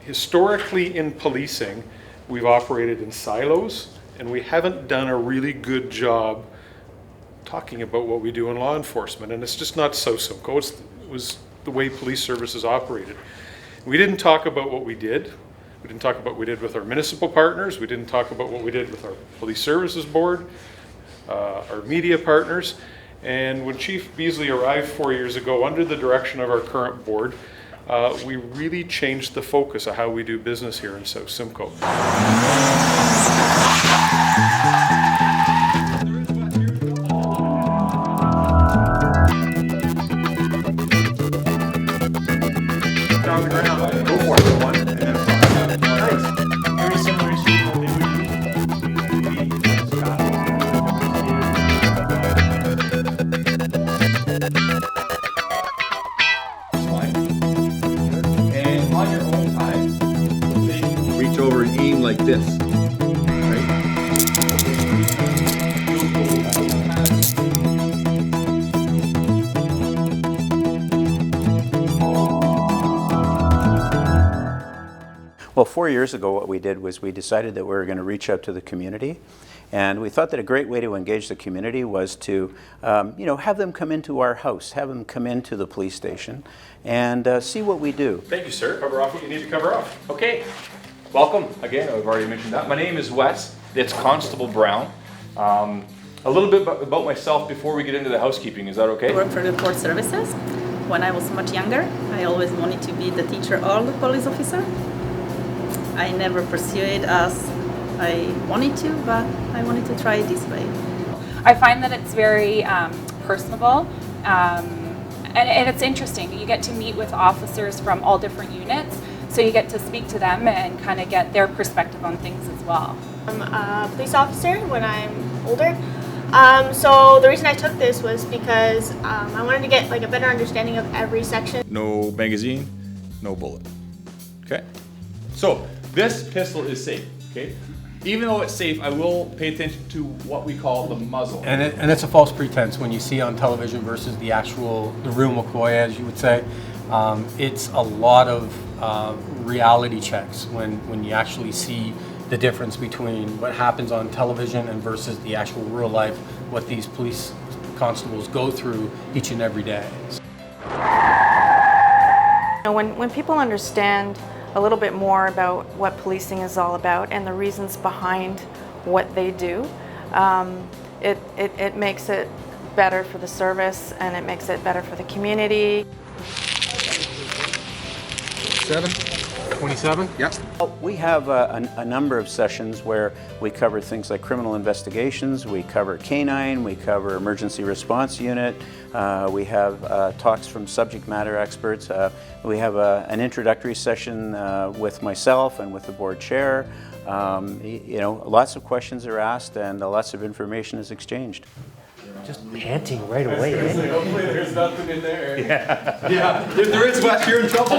Historically in policing, we've operated in silos, and we haven't done a really good job talking about what we do in law enforcement, and it's just not so Simcoe. It was the way police services operated. We didn't talk about what we did. We didn't talk about what we did with our municipal partners. We didn't talk about what we did with our police services board, our media partners. And when Chief Beasley arrived 4 years ago under the direction of our current board, we really changed the focus of how we do business here in South Simcoe. Down the ground. Go for it. One. Nice. Very similar issue to what they would And on your own time, reach over and aim like this. Well, 4 years ago what we did was we decided that we were going to reach out to the community, and we thought that a great way to engage the community was to have them come into our house, have them come into the police station and see what we do. Thank you, sir. Cover off what you need to cover off. Okay, welcome. Again, I've already mentioned that. My name is Wes. It's Constable Brown. A little bit about myself before we get into the housekeeping. Is that okay? I work for the court services. When I was much younger, I always wanted to be the teacher or the police officer. I never pursued it as I wanted to, but I wanted to try it this way. I find that it's very personable, and it's interesting. You get to meet with officers from all different units, so you get to speak to them and kind of get their perspective on things as well. I'm a police officer when I'm older. So the reason I took this was because I wanted to get a better understanding of every section. No magazine, no bullet. Okay? So, this pistol is safe, okay? Even though it's safe, I will pay attention to what we call the muzzle. And it's a false pretense when you see on television versus the real McCoy, as you would say. It's a lot of reality checks when you actually see the difference between what happens on television and versus the actual real life, what these police constables go through each and every day. When people understand a little bit more about what policing is all about and the reasons behind what they do, it makes it better for the service and it makes it better for the community. 27? Yep. We have a number of sessions where we cover things like criminal investigations, we cover canine, we cover emergency response unit, we have talks from subject matter experts, we have an introductory session with myself and with the board chair. Lots of questions are asked and lots of information is exchanged. Just panting right away. Hopefully there's nothing in there. Yeah. If there is, Wes, you're in trouble.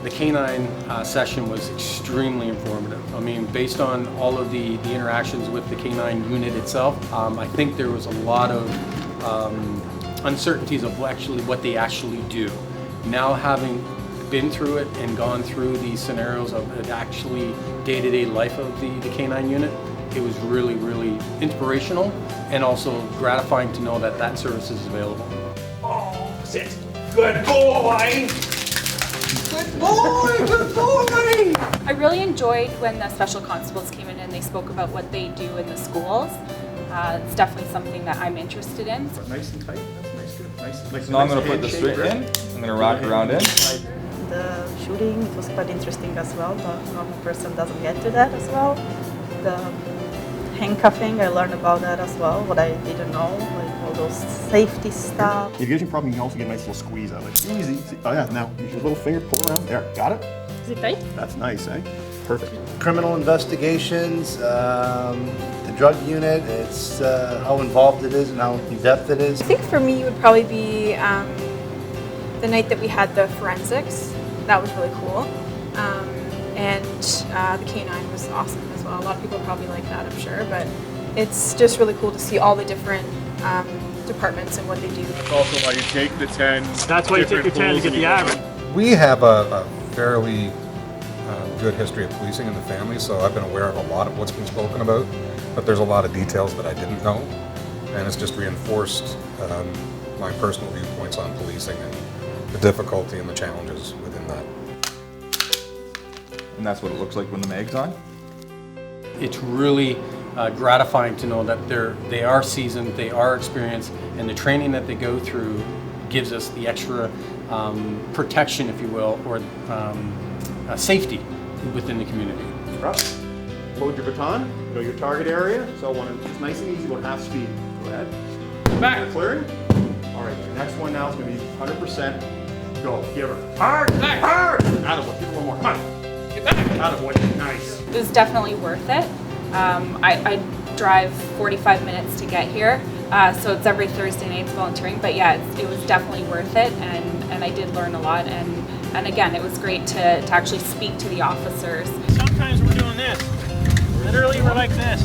The canine session was extremely informative. I mean, based on all of the interactions with the canine unit itself, I think there was a lot of uncertainties of what they actually do. Now having been through it and gone through these scenarios of the actually day-to-day life of the canine unit, it was really, really inspirational and also gratifying to know that that service is available. Oh, sit. Good boy. Good boy, good boy! I really enjoyed when the special constables came in and they spoke about what they do in the schools. It's definitely something that I'm interested in. Nice and tight. That's nice. Good. Nice. Now I'm going to put the straight in. I'm going to rock around in. The shooting, it was quite interesting as well. The normal person doesn't get to that as well. The handcuffing, I learned about that as well, what I didn't know, like all those safety stuff. If you get your problem, you can also get a nice little squeeze out of it. Easy. Oh yeah, now use your little finger, pull around. There, got it? Is it tight? That's nice, eh? Perfect. Criminal investigations, the drug unit, it's how involved it is and how in-depth it is. I think for me it would probably be the night that we had the forensics. That was really cool. And the canine was awesome as well. A lot of people probably like that, I'm sure, but it's just really cool to see all the different departments and what they do. That's also why you take the 10. That's why you take your 10 to get the average. We have a fairly good history of policing in the family, so I've been aware of a lot of what's been spoken about, but there's a lot of details that I didn't know, and it's just reinforced my personal viewpoints on policing and the difficulty and the challenges within that. And that's what it looks like when the mag's on? It's really gratifying to know that they are seasoned, they are experienced, and the training that they go through gives us the extra protection, if you will, or safety within the community. Up. Load your baton, know your target area. So when it's nice and easy, go half speed. Go ahead. Back. Clearing. All right, your next one now is going to be 100%. Go. Give her. Hard. Back. Hard. Attaboy. Give her one more. Come on. Get back. Attaboy. Nice. It was definitely worth it. I drive 45 minutes to get here, so it's every Thursday night volunteering. But yeah, it was definitely worth it, and I did learn a lot. And again, it was great to actually speak to the officers. Sometimes we're doing this. Literally, we're like this.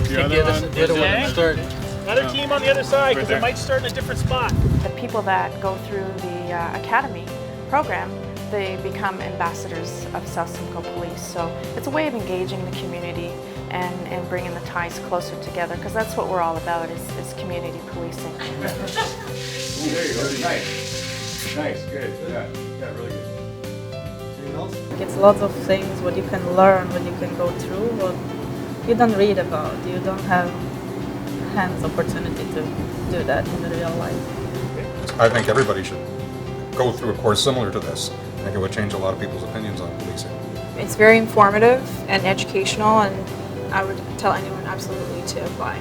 The other one started. Another team on the other side, because it might start in a different spot. The people that go through the academy program, they become ambassadors of South Simcoe Police. So it's a way of engaging the community and bringing the ties closer together, because that's what we're all about, is community policing. Ooh, there you go. Nice. Nice, good. Yeah, really good. Anything else? It's lots of things what you can learn, what you can go through, what you don't read about. You don't have hands opportunity to do that in the real life. I think everybody should go through a course similar to this. I think it would change a lot of people's opinions on policing. It's very informative and educational, and I would tell anyone absolutely to apply.